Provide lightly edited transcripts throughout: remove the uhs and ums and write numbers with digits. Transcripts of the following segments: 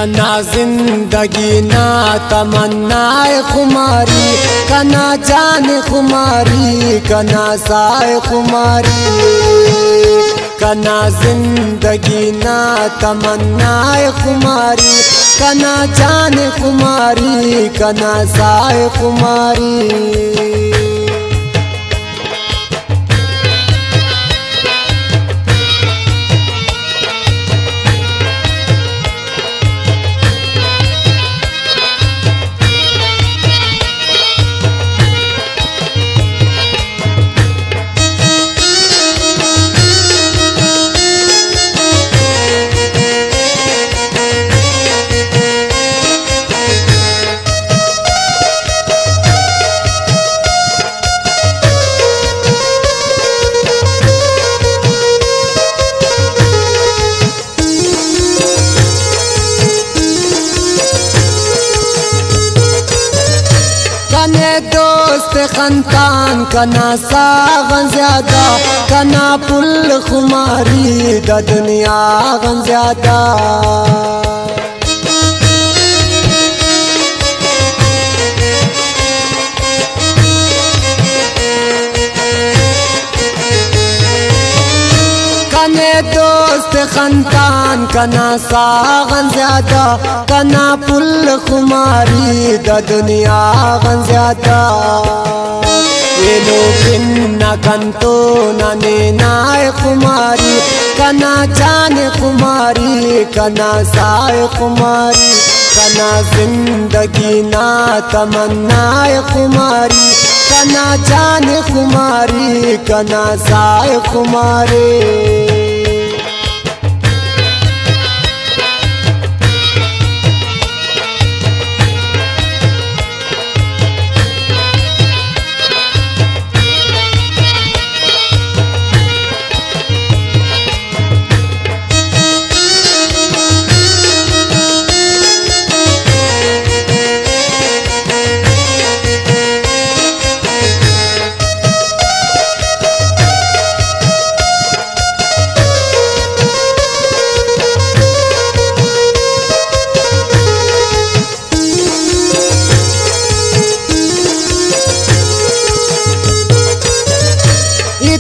कना जिंदगी ना तमन्नाए खुमारी, कना जान खुमारी, कना साए खुमारी। कना जिंदगी ना तमन्नाए खुमारी, कना जान खुमारी, कना साए खुमारी। कने दोस्त खनतान कना सागन ज्यादा, कना पुल खुमारी द दुनिया गन ज्यादा। कने दोस्त खनतान कना सागन ज्यादा, कना पुल खुमारी द दुनिया गन ज्यादा। ये लोग न कंतो न नाय खुमारी, कना जान खुमारी, कना साए खुमारी। कना जिंदगी ना तमन्नाए खुमारी, कना जान खुमारी, कना साए खुमारी।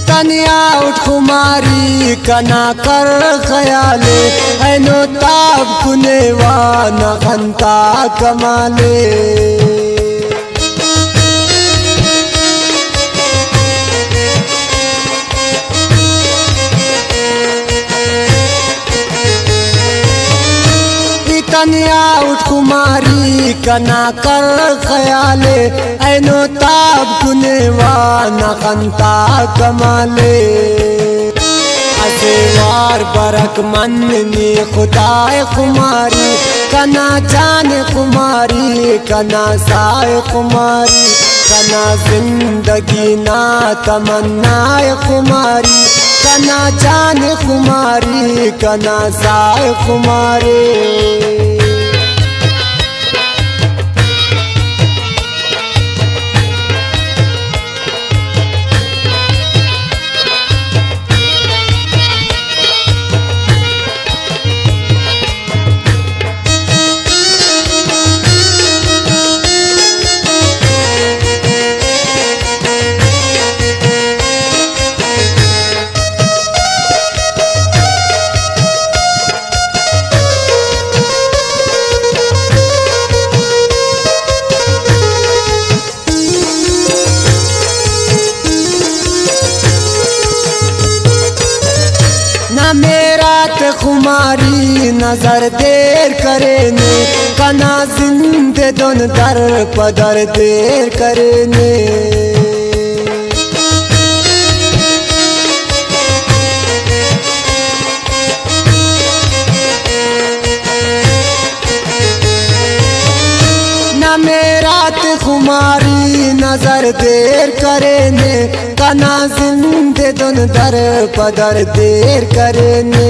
तनिया उठ खुमारी कना कर ख्याले, ऐनो ताब कुनेवा न खनता कमाले। तनिया उठ खुमारी कना कर ख्याले, ऐनो ताब कुनेवा न खनता कमाले। असेवार बरक मननी खुदाए खुमारी, कना जान खुमारी, कना साए खुमारी। कना जिंदगी ना तमन्नाए खुमारी, कना जान खुमारी, कना साए खुमारी। मेरा ते खुमारी नजर देर करे ने, कना जिंदे दोन दर पदर देर करे ने। न मेरा ते खुमारी नजर देर करे ने, कना जिंदे दोन दर पदर देर करे ने।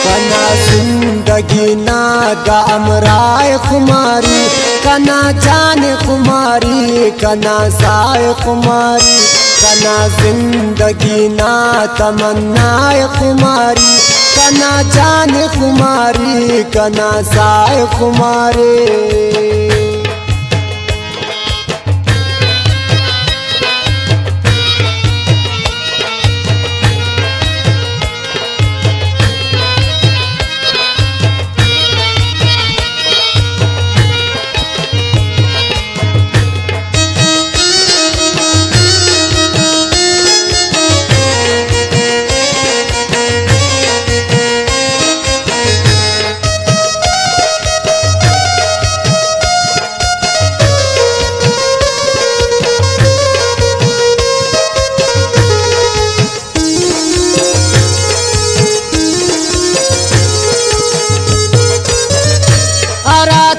कना जिंदगी ना दा अमराए खुमारी, कना जान खुमारी, कना साए खुमारी। कना जिंदगी ना तमन्नाए खुमारी, कना जान खुमारी कना साय खुमारे।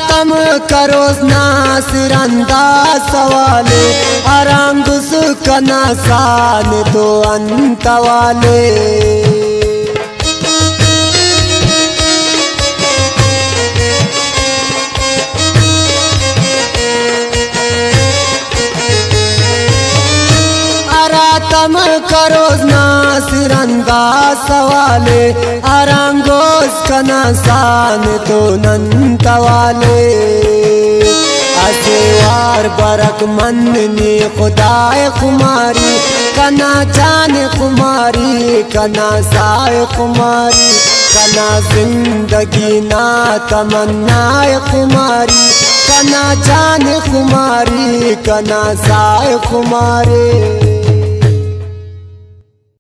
तम करो नासिर अंदाज सवाले अरंगुस कना सान तो अंत वाले। तम करो नासिर अंदाज सवाले अरंगोस कना सान तो नंत वाले। असेवार बरक मंदनी खुदाए खुमारी कना जान खुमारी कना साय खुमारी। कना जिंदगी ना तमन्नाए खुमारी कना जान खुमारी कना साय खुमारे।